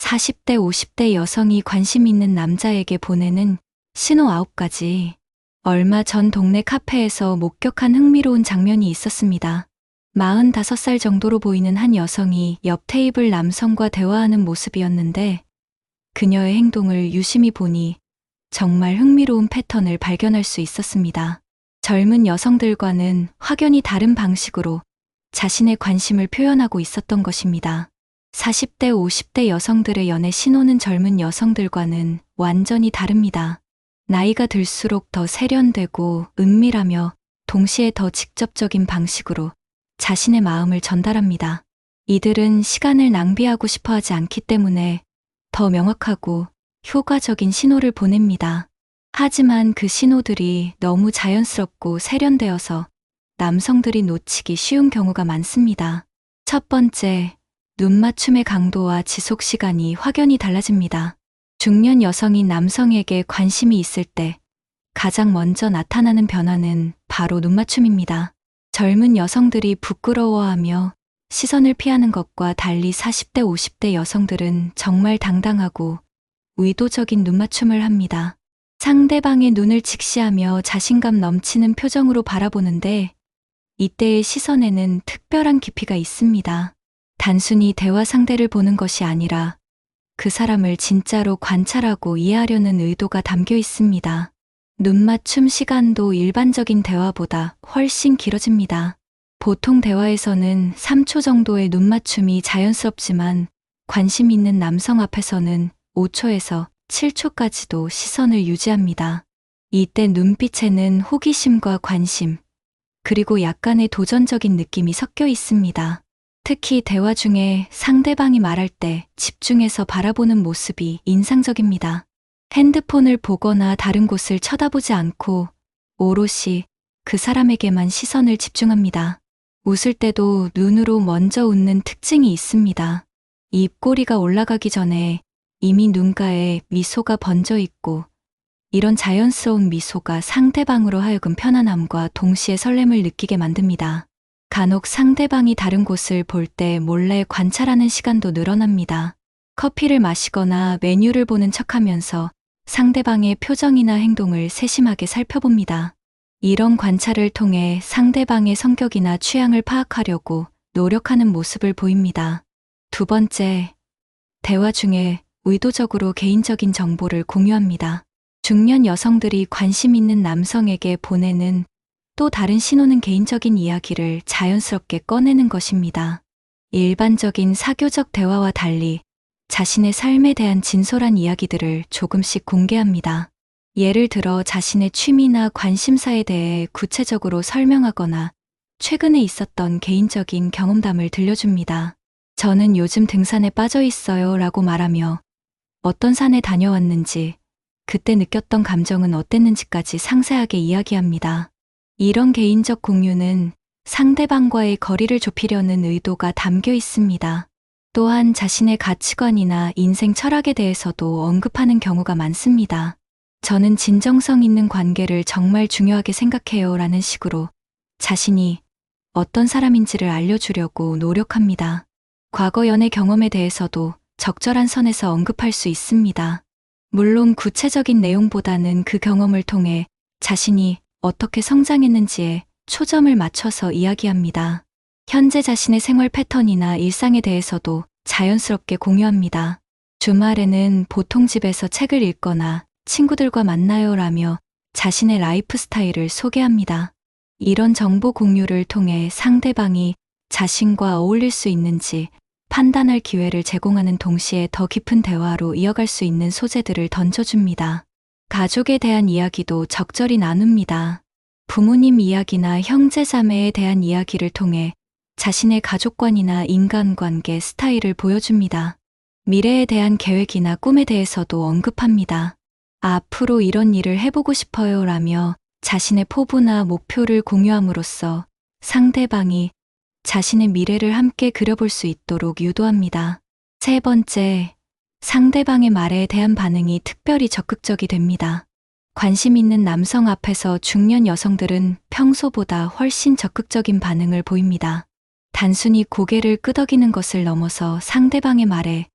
40대, 50대 여성이 관심 있는 남자에게 보내는 신호 9가지. 얼마 전 동네 카페에서 목격한 흥미로운 장면이 있었습니다. 45살 정도로 보이는 한 여성이 옆 테이블 남성과 대화하는 모습이었는데 그녀의 행동을 유심히 보니 정말 흥미로운 패턴을 발견할 수 있었습니다. 젊은 여성들과는 확연히 다른 방식으로 자신의 관심을 표현하고 있었던 것입니다. 40대, 50대 여성들의 연애 신호는 젊은 여성들과는 완전히 다릅니다. 나이가 들수록 더 세련되고 은밀하며 동시에 더 직접적인 방식으로 자신의 마음을 전달합니다. 이들은 시간을 낭비하고 싶어 하지 않기 때문에 더 명확하고 효과적인 신호를 보냅니다. 하지만 그 신호들이 너무 자연스럽고 세련되어서 남성들이 놓치기 쉬운 경우가 많습니다. 첫 번째, 눈맞춤의 강도와 지속 시간이 확연히 달라집니다. 중년 여성이 남성에게 관심이 있을 때 가장 먼저 나타나는 변화는 바로 눈맞춤입니다. 젊은 여성들이 부끄러워하며 시선을 피하는 것과 달리 40대, 50대 여성들은 정말 당당하고 의도적인 눈맞춤을 합니다. 상대방의 눈을 직시하며 자신감 넘치는 표정으로 바라보는데 이때의 시선에는 특별한 깊이가 있습니다. 단순히 대화 상대를 보는 것이 아니라 그 사람을 진짜로 관찰하고 이해하려는 의도가 담겨 있습니다. 눈맞춤 시간도 일반적인 대화보다 훨씬 길어집니다. 보통 대화에서는 3초 정도의 눈맞춤이 자연스럽지만 관심 있는 남성 앞에서는 5초에서 7초까지도 시선을 유지합니다. 이때 눈빛에는 호기심과 관심, 그리고 약간의 도전적인 느낌이 섞여 있습니다. 특히 대화 중에 상대방이 말할 때 집중해서 바라보는 모습이 인상적입니다. 핸드폰을 보거나 다른 곳을 쳐다보지 않고 오롯이 그 사람에게만 시선을 집중합니다. 웃을 때도 눈으로 먼저 웃는 특징이 있습니다. 입꼬리가 올라가기 전에 이미 눈가에 미소가 번져 있고 이런 자연스러운 미소가 상대방으로 하여금 편안함과 동시에 설렘을 느끼게 만듭니다. 간혹 상대방이 다른 곳을 볼 때 몰래 관찰하는 시간도 늘어납니다. 커피를 마시거나 메뉴를 보는 척하면서 상대방의 표정이나 행동을 세심하게 살펴봅니다. 이런 관찰을 통해 상대방의 성격이나 취향을 파악하려고 노력하는 모습을 보입니다. 두 번째, 대화 중에 의도적으로 개인적인 정보를 공유합니다. 중년 여성들이 관심 있는 남성에게 보내는 또 다른 신호는 개인적인 이야기를 자연스럽게 꺼내는 것입니다. 일반적인 사교적 대화와 달리 자신의 삶에 대한 진솔한 이야기들을 조금씩 공개합니다. 예를 들어 자신의 취미나 관심사에 대해 구체적으로 설명하거나 최근에 있었던 개인적인 경험담을 들려줍니다. 저는 요즘 등산에 빠져 있어요 라고 말하며 어떤 산에 다녀왔는지, 그때 느꼈던 감정은 어땠는지까지 상세하게 이야기합니다. 이런 개인적 공유는 상대방과의 거리를 좁히려는 의도가 담겨 있습니다. 또한 자신의 가치관이나 인생 철학에 대해서도 언급하는 경우가 많습니다. 저는 진정성 있는 관계를 정말 중요하게 생각해요 라는 식으로 자신이 어떤 사람인지를 알려주려고 노력합니다. 과거 연애 경험에 대해서도 적절한 선에서 언급할 수 있습니다. 물론 구체적인 내용보다는 그 경험을 통해 자신이 어떻게 성장했는지에 초점을 맞춰서 이야기합니다. 현재 자신의 생활 패턴이나 일상에 대해서도 자연스럽게 공유합니다. 주말에는 보통 집에서 책을 읽거나 친구들과 만나요 라며 자신의 라이프 스타일을 소개합니다. 이런 정보 공유를 통해 상대방이 자신과 어울릴 수 있는지 판단할 기회를 제공하는 동시에 더 깊은 대화로 이어갈 수 있는 소재들을 던져줍니다. 가족에 대한 이야기도 적절히 나눕니다. 부모님 이야기나 형제자매에 대한 이야기를 통해 자신의 가족관이나 인간관계 스타일을 보여줍니다. 미래에 대한 계획이나 꿈에 대해서도 언급합니다. 앞으로 이런 일을 해보고 싶어요 라며 자신의 포부나 목표를 공유함으로써 상대방이 자신의 미래를 함께 그려볼 수 있도록 유도합니다. 세 번째, 상대방의 말에 대한 반응이 특별히 적극적이 됩니다. 관심 있는 남성 앞에서 중년 여성들은 평소보다 훨씬 적극적인 반응을 보입니다. 단순히 고개를 끄덕이는 것을 넘어서 상대방의 말에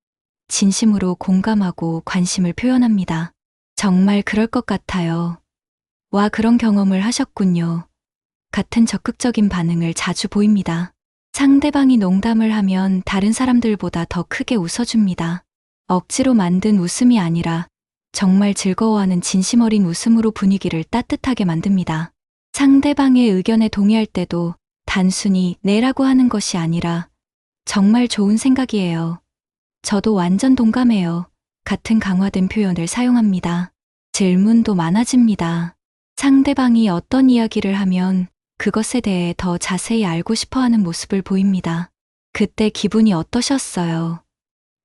진심으로 공감하고 관심을 표현합니다. 정말 그럴 것 같아요. 와, 그런 경험을 하셨군요. 같은 적극적인 반응을 자주 보입니다. 상대방이 농담을 하면 다른 사람들보다 더 크게 웃어줍니다. 억지로 만든 웃음이 아니라 정말 즐거워하는 진심 어린 웃음으로 분위기를 따뜻하게 만듭니다. 상대방의 의견에 동의할 때도 단순히 네라고 하는 것이 아니라 정말 좋은 생각이에요. 저도 완전 동감해요. 같은 강화된 표현을 사용합니다. 질문도 많아집니다. 상대방이 어떤 이야기를 하면 그것에 대해 더 자세히 알고 싶어 하는 모습을 보입니다. 그때 기분이 어떠셨어요?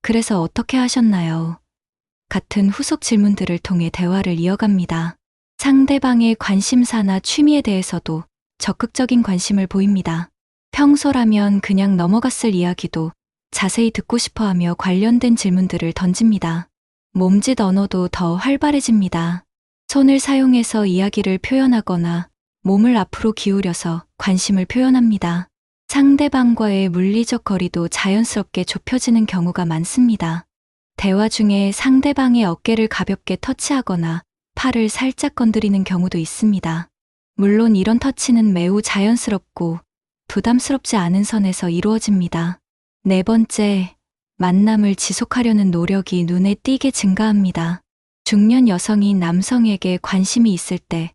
그래서 어떻게 하셨나요? 같은 후속 질문들을 통해 대화를 이어갑니다. 상대방의 관심사나 취미에 대해서도 적극적인 관심을 보입니다. 평소라면 그냥 넘어갔을 이야기도 자세히 듣고 싶어 하며 관련된 질문들을 던집니다. 몸짓 언어도 더 활발해집니다. 손을 사용해서 이야기를 표현하거나 몸을 앞으로 기울여서 관심을 표현합니다. 상대방과의 물리적 거리도 자연스럽게 좁혀지는 경우가 많습니다. 대화 중에 상대방의 어깨를 가볍게 터치하거나 팔을 살짝 건드리는 경우도 있습니다. 물론 이런 터치는 매우 자연스럽고 부담스럽지 않은 선에서 이루어집니다. 네 번째, 만남을 지속하려는 노력이 눈에 띄게 증가합니다. 중년 여성이 남성에게 관심이 있을 때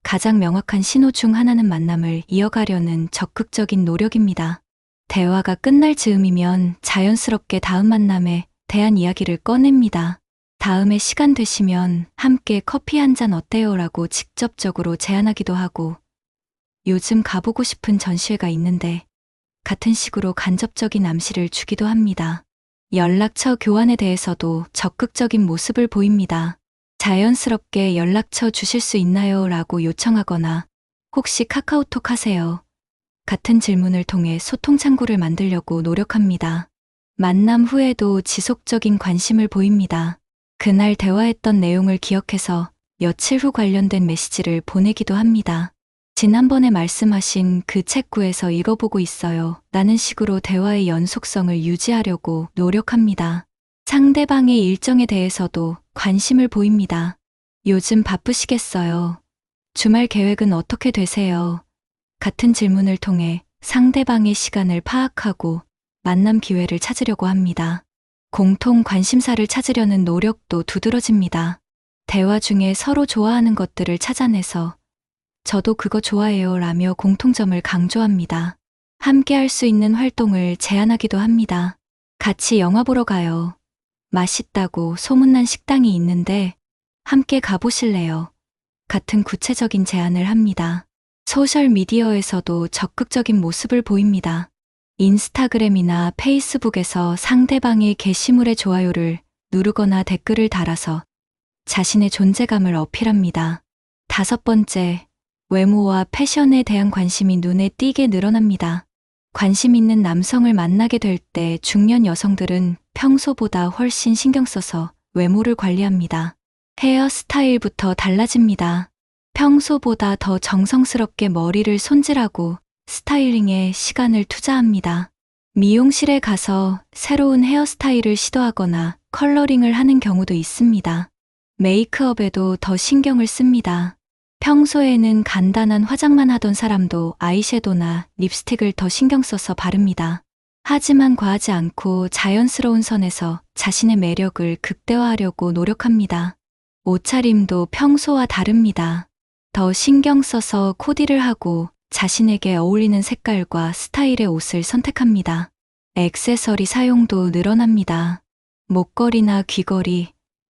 가장 명확한 신호 중 하나는 만남을 이어가려는 적극적인 노력입니다. 대화가 끝날 즈음이면 자연스럽게 다음 만남에 대한 이야기를 꺼냅니다. 다음에 시간 되시면 함께 커피 한 잔 어때요? 라고 직접적으로 제안하기도 하고, 요즘 가보고 싶은 전시회가 있는데 같은 식으로 간접적인 암시를 주기도 합니다. 연락처 교환에 대해서도 적극적인 모습을 보입니다. 자연스럽게 연락처 주실 수 있나요? 라고 요청하거나 혹시 카카오톡 하세요? 같은 질문을 통해 소통 창구를 만들려고 노력합니다. 만남 후에도 지속적인 관심을 보입니다. 그날 대화했던 내용을 기억해서 며칠 후 관련된 메시지를 보내기도 합니다. 지난번에 말씀하신 그 책 구해서 읽어보고 있어요. 라는 식으로 대화의 연속성을 유지하려고 노력합니다. 상대방의 일정에 대해서도 관심을 보입니다. 요즘 바쁘시겠어요? 주말 계획은 어떻게 되세요? 같은 질문을 통해 상대방의 시간을 파악하고 만남 기회를 찾으려고 합니다. 공통 관심사를 찾으려는 노력도 두드러집니다. 대화 중에 서로 좋아하는 것들을 찾아내서 저도 그거 좋아해요 라며 공통점을 강조합니다. 함께 할 수 있는 활동을 제안하기도 합니다. 같이 영화 보러 가요. 맛있다고 소문난 식당이 있는데 함께 가보실래요? 같은 구체적인 제안을 합니다. 소셜미디어에서도 적극적인 모습을 보입니다. 인스타그램이나 페이스북에서 상대방의 게시물에 좋아요를 누르거나 댓글을 달아서 자신의 존재감을 어필합니다. 다섯 번째, 외모와 패션에 대한 관심이 눈에 띄게 늘어납니다. 관심 있는 남성을 만나게 될 때 중년 여성들은 평소보다 훨씬 신경 써서 외모를 관리합니다. 헤어스타일부터 달라집니다. 평소보다 더 정성스럽게 머리를 손질하고 스타일링에 시간을 투자합니다. 미용실에 가서 새로운 헤어스타일을 시도하거나 컬러링을 하는 경우도 있습니다. 메이크업에도 더 신경을 씁니다. 평소에는 간단한 화장만 하던 사람도 아이섀도나 립스틱을 더 신경 써서 바릅니다. 하지만 과하지 않고 자연스러운 선에서 자신의 매력을 극대화하려고 노력합니다. 옷차림도 평소와 다릅니다. 더 신경 써서 코디를 하고 자신에게 어울리는 색깔과 스타일의 옷을 선택합니다. 액세서리 사용도 늘어납니다. 목걸이나 귀걸이,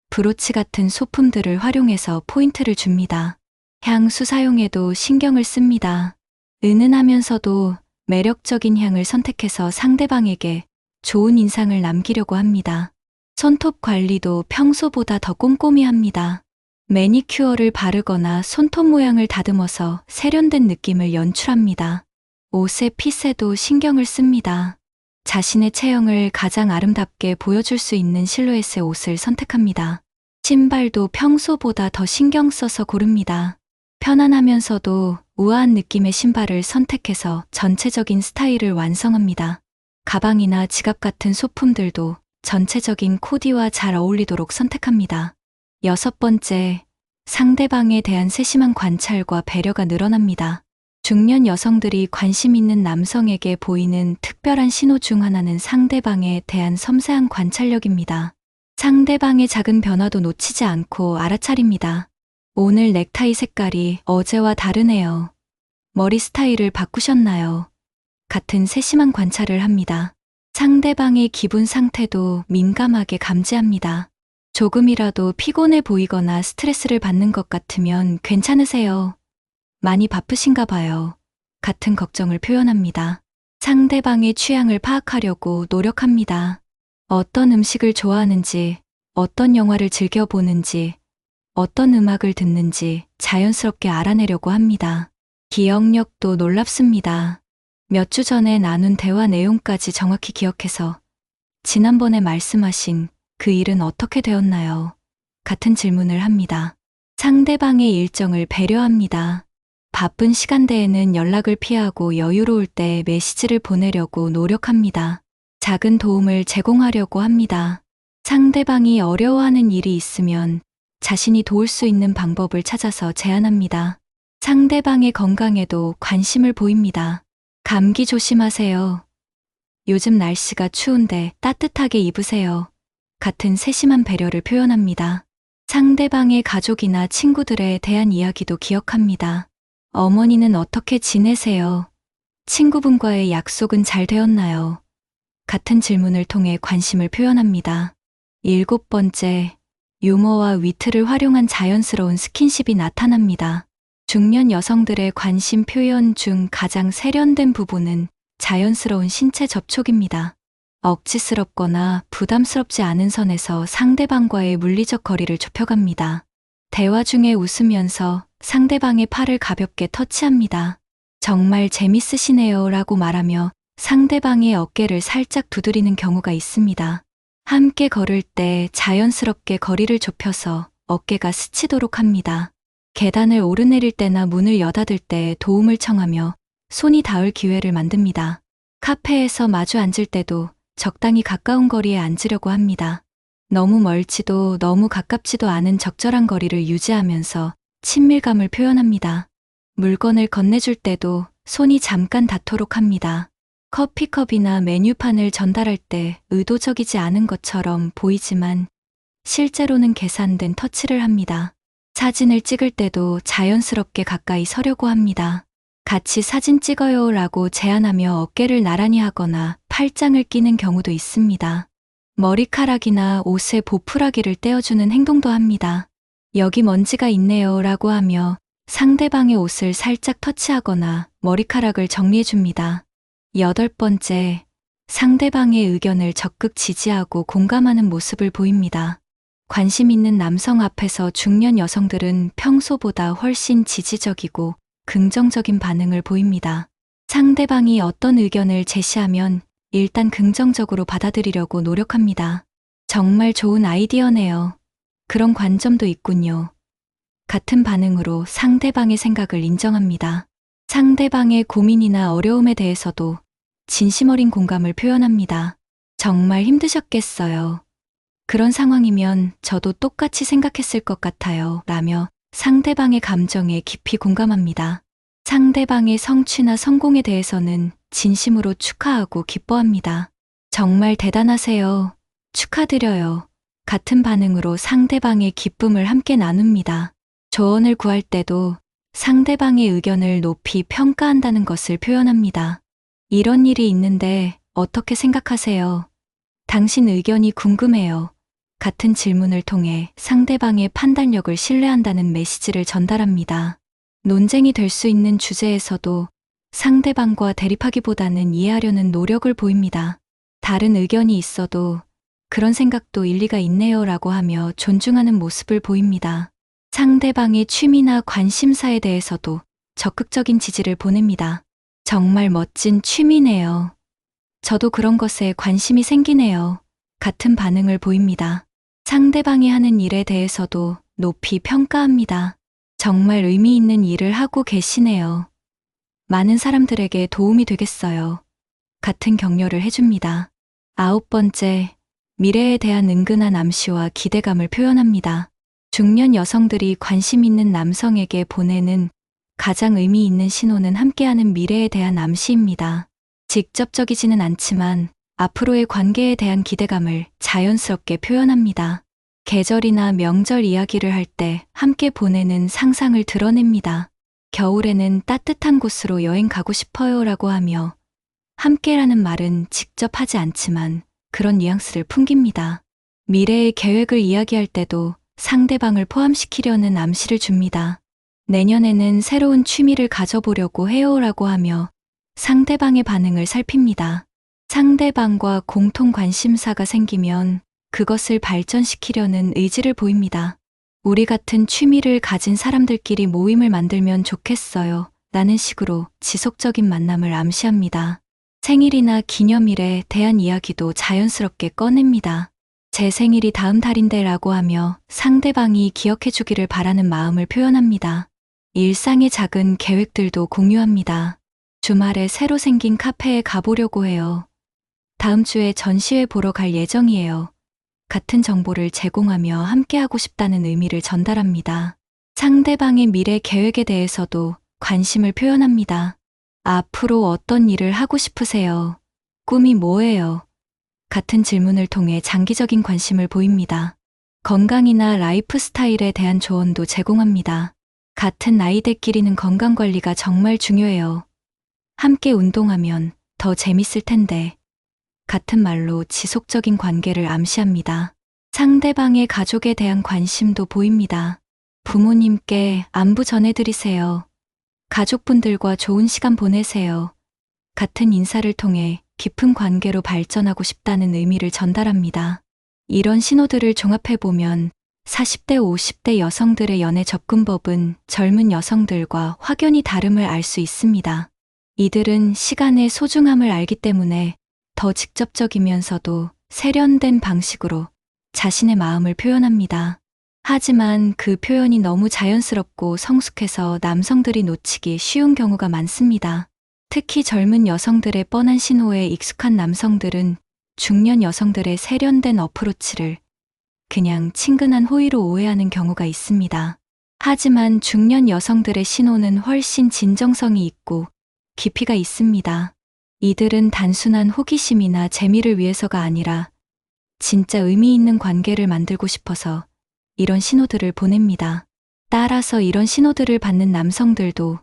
브로치 같은 소품들을 활용해서 포인트를 줍니다. 향수 사용에도 신경을 씁니다. 은은하면서도 매력적인 향을 선택해서 상대방에게 좋은 인상을 남기려고 합니다. 손톱 관리도 평소보다 더 꼼꼼히 합니다. 매니큐어를 바르거나 손톱 모양을 다듬어서 세련된 느낌을 연출합니다. 옷의 핏에도 신경을 씁니다. 자신의 체형을 가장 아름답게 보여줄 수 있는 실루엣의 옷을 선택합니다. 신발도 평소보다 더 신경 써서 고릅니다. 편안하면서도 우아한 느낌의 신발을 선택해서 전체적인 스타일을 완성합니다. 가방이나 지갑 같은 소품들도 전체적인 코디와 잘 어울리도록 선택합니다. 6번째, 상대방에 대한 세심한 관찰과 배려가 늘어납니다. 중년 여성들이 관심 있는 남성에게 보이는 특별한 신호 중 하나는 상대방에 대한 섬세한 관찰력입니다. 상대방의 작은 변화도 놓치지 않고 알아차립니다. 오늘 넥타이 색깔이 어제와 다르네요. 머리 스타일을 바꾸셨나요? 같은 세심한 관찰을 합니다. 상대방의 기분 상태도 민감하게 감지합니다. 조금이라도 피곤해 보이거나 스트레스를 받는 것 같으면 괜찮으세요? 많이 바쁘신가 봐요. 같은 걱정을 표현합니다. 상대방의 취향을 파악하려고 노력합니다. 어떤 음식을 좋아하는지, 어떤 영화를 즐겨보는지, 어떤 음악을 듣는지 자연스럽게 알아내려고 합니다. 기억력도 놀랍습니다. 몇 주 전에 나눈 대화 내용까지 정확히 기억해서 지난번에 말씀하신 그 일은 어떻게 되었나요? 같은 질문을 합니다. 상대방의 일정을 배려합니다. 바쁜 시간대에는 연락을 피하고 여유로울 때 메시지를 보내려고 노력합니다. 작은 도움을 제공하려고 합니다. 상대방이 어려워하는 일이 있으면 자신이 도울 수 있는 방법을 찾아서 제안합니다. 상대방의 건강에도 관심을 보입니다. 감기 조심하세요. 요즘 날씨가 추운데 따뜻하게 입으세요. 같은 세심한 배려를 표현합니다. 상대방의 가족이나 친구들에 대한 이야기도 기억합니다. 어머니는 어떻게 지내세요? 친구분과의 약속은 잘 되었나요? 같은 질문을 통해 관심을 표현합니다. 7번째, 유머와 위트를 활용한 자연스러운 스킨십이 나타납니다. 중년 여성들의 관심 표현 중 가장 세련된 부분은 자연스러운 신체 접촉입니다. 억지스럽거나 부담스럽지 않은 선에서 상대방과의 물리적 거리를 좁혀갑니다. 대화 중에 웃으면서 상대방의 팔을 가볍게 터치합니다. 정말 재밌으시네요 라고 말하며 상대방의 어깨를 살짝 두드리는 경우가 있습니다. 함께 걸을 때 자연스럽게 거리를 좁혀서 어깨가 스치도록 합니다. 계단을 오르내릴 때나 문을 여닫을 때 도움을 청하며 손이 닿을 기회를 만듭니다. 카페에서 마주 앉을 때도 적당히 가까운 거리에 앉으려고 합니다. 너무 멀지도 너무 가깝지도 않은 적절한 거리를 유지하면서 친밀감을 표현합니다. 물건을 건네줄 때도 손이 잠깐 닿도록 합니다. 커피컵이나 메뉴판을 전달할 때 의도적이지 않은 것처럼 보이지만 실제로는 계산된 터치를 합니다. 사진을 찍을 때도 자연스럽게 가까이 서려고 합니다. 같이 사진 찍어요 라고 제안하며 어깨를 나란히 하거나 팔짱을 끼는 경우도 있습니다. 머리카락이나 옷의 보풀하기를 떼어주는 행동도 합니다. 여기 먼지가 있네요 라고 하며 상대방의 옷을 살짝 터치하거나 머리카락을 정리해줍니다. 8번째, 상대방의 의견을 적극 지지하고 공감하는 모습을 보입니다. 관심 있는 남성 앞에서 중년 여성들은 평소보다 훨씬 지지적이고 긍정적인 반응을 보입니다. 상대방이 어떤 의견을 제시하면 일단 긍정적으로 받아들이려고 노력합니다. 정말 좋은 아이디어네요. 그런 관점도 있군요. 같은 반응으로 상대방의 생각을 인정합니다. 상대방의 고민이나 어려움에 대해서도 진심 어린 공감을 표현합니다. 정말 힘드셨겠어요. 그런 상황이면 저도 똑같이 생각했을 것 같아요. 라며 상대방의 감정에 깊이 공감합니다. 상대방의 성취나 성공에 대해서는 진심으로 축하하고 기뻐합니다. 정말 대단하세요. 축하드려요. 같은 반응으로 상대방의 기쁨을 함께 나눕니다. 조언을 구할 때도 상대방의 의견을 높이 평가한다는 것을 표현합니다. 이런 일이 있는데 어떻게 생각하세요? 당신 의견이 궁금해요. 같은 질문을 통해 상대방의 판단력을 신뢰한다는 메시지를 전달합니다. 논쟁이 될 수 있는 주제에서도 상대방과 대립하기보다는 이해하려는 노력을 보입니다. 다른 의견이 있어도 그런 생각도 일리가 있네요 라고 하며 존중하는 모습을 보입니다. 상대방의 취미나 관심사에 대해서도 적극적인 지지를 보냅니다. 정말 멋진 취미네요. 저도 그런 것에 관심이 생기네요. 같은 반응을 보입니다. 상대방이 하는 일에 대해서도 높이 평가합니다. 정말 의미 있는 일을 하고 계시네요. 많은 사람들에게 도움이 되겠어요. 같은 격려를 해줍니다. 9번째, 미래에 대한 은근한 암시와 기대감을 표현합니다. 중년 여성들이 관심 있는 남성에게 보내는 가장 의미 있는 신호는 함께하는 미래에 대한 암시입니다. 직접적이지는 않지만 앞으로의 관계에 대한 기대감을 자연스럽게 표현합니다. 계절이나 명절 이야기를 할 때 함께 보내는 상상을 드러냅니다. 겨울에는 따뜻한 곳으로 여행 가고 싶어요라고 하며 함께라는 말은 직접 하지 않지만 그런 뉘앙스를 풍깁니다. 미래의 계획을 이야기할 때도 상대방을 포함시키려는 암시를 줍니다. 내년에는 새로운 취미를 가져보려고 해요라고 하며 상대방의 반응을 살핍니다. 상대방과 공통 관심사가 생기면 그것을 발전시키려는 의지를 보입니다. 우리 같은 취미를 가진 사람들끼리 모임을 만들면 좋겠어요. 라는 식으로 지속적인 만남을 암시합니다. 생일이나 기념일에 대한 이야기도 자연스럽게 꺼냅니다. 제 생일이 다음 달인데 라고 하며 상대방이 기억해 주기를 바라는 마음을 표현합니다. 일상의 작은 계획들도 공유합니다. 주말에 새로 생긴 카페에 가보려고 해요. 다음 주에 전시회 보러 갈 예정이에요. 같은 정보를 제공하며 함께하고 싶다는 의미를 전달합니다. 상대방의 미래 계획에 대해서도 관심을 표현합니다. 앞으로 어떤 일을 하고 싶으세요? 꿈이 뭐예요? 같은 질문을 통해 장기적인 관심을 보입니다. 건강이나 라이프 스타일에 대한 조언도 제공합니다. 같은 나이대끼리는 건강 관리가 정말 중요해요. 함께 운동하면 더 재밌을 텐데. 같은 말로 지속적인 관계를 암시합니다. 상대방의 가족에 대한 관심도 보입니다. 부모님께 안부 전해드리세요. 가족분들과 좋은 시간 보내세요. 같은 인사를 통해 깊은 관계로 발전하고 싶다는 의미를 전달합니다. 이런 신호들을 종합해보면 40대, 50대 여성들의 연애 접근법은 젊은 여성들과 확연히 다름을 알 수 있습니다. 이들은 시간의 소중함을 알기 때문에 더 직접적이면서도 세련된 방식으로 자신의 마음을 표현합니다. 하지만 그 표현이 너무 자연스럽고 성숙해서 남성들이 놓치기 쉬운 경우가 많습니다. 특히 젊은 여성들의 뻔한 신호에 익숙한 남성들은 중년 여성들의 세련된 어프로치를 그냥 친근한 호의로 오해하는 경우가 있습니다. 하지만 중년 여성들의 신호는 훨씬 진정성이 있고 깊이가 있습니다. 이들은 단순한 호기심이나 재미를 위해서가 아니라 진짜 의미 있는 관계를 만들고 싶어서 이런 신호들을 보냅니다. 따라서 이런 신호들을 받는 남성들도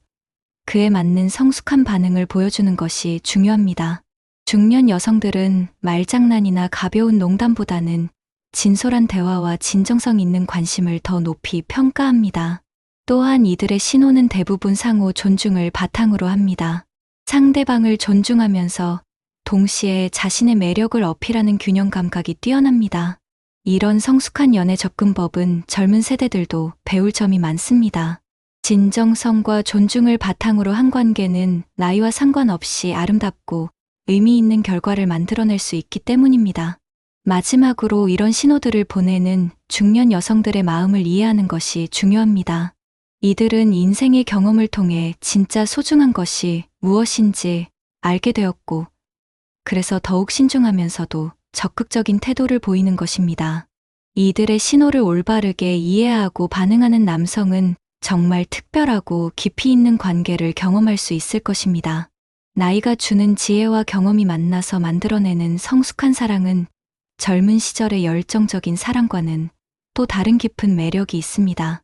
그에 맞는 성숙한 반응을 보여주는 것이 중요합니다. 중년 여성들은 말장난이나 가벼운 농담보다는 진솔한 대화와 진정성 있는 관심을 더 높이 평가합니다. 또한 이들의 신호는 대부분 상호 존중을 바탕으로 합니다. 상대방을 존중하면서 동시에 자신의 매력을 어필하는 균형 감각이 뛰어납니다. 이런 성숙한 연애 접근법은 젊은 세대들도 배울 점이 많습니다. 진정성과 존중을 바탕으로 한 관계는 나이와 상관없이 아름답고 의미 있는 결과를 만들어낼 수 있기 때문입니다. 마지막으로 이런 신호들을 보내는 중년 여성들의 마음을 이해하는 것이 중요합니다. 이들은 인생의 경험을 통해 진짜 소중한 것이 무엇인지 알게 되었고, 그래서 더욱 신중하면서도 적극적인 태도를 보이는 것입니다. 이들의 신호를 올바르게 이해하고 반응하는 남성은 정말 특별하고 깊이 있는 관계를 경험할 수 있을 것입니다. 나이가 주는 지혜와 경험이 만나서 만들어내는 성숙한 사랑은 젊은 시절의 열정적인 사랑과는 또 다른 깊은 매력이 있습니다.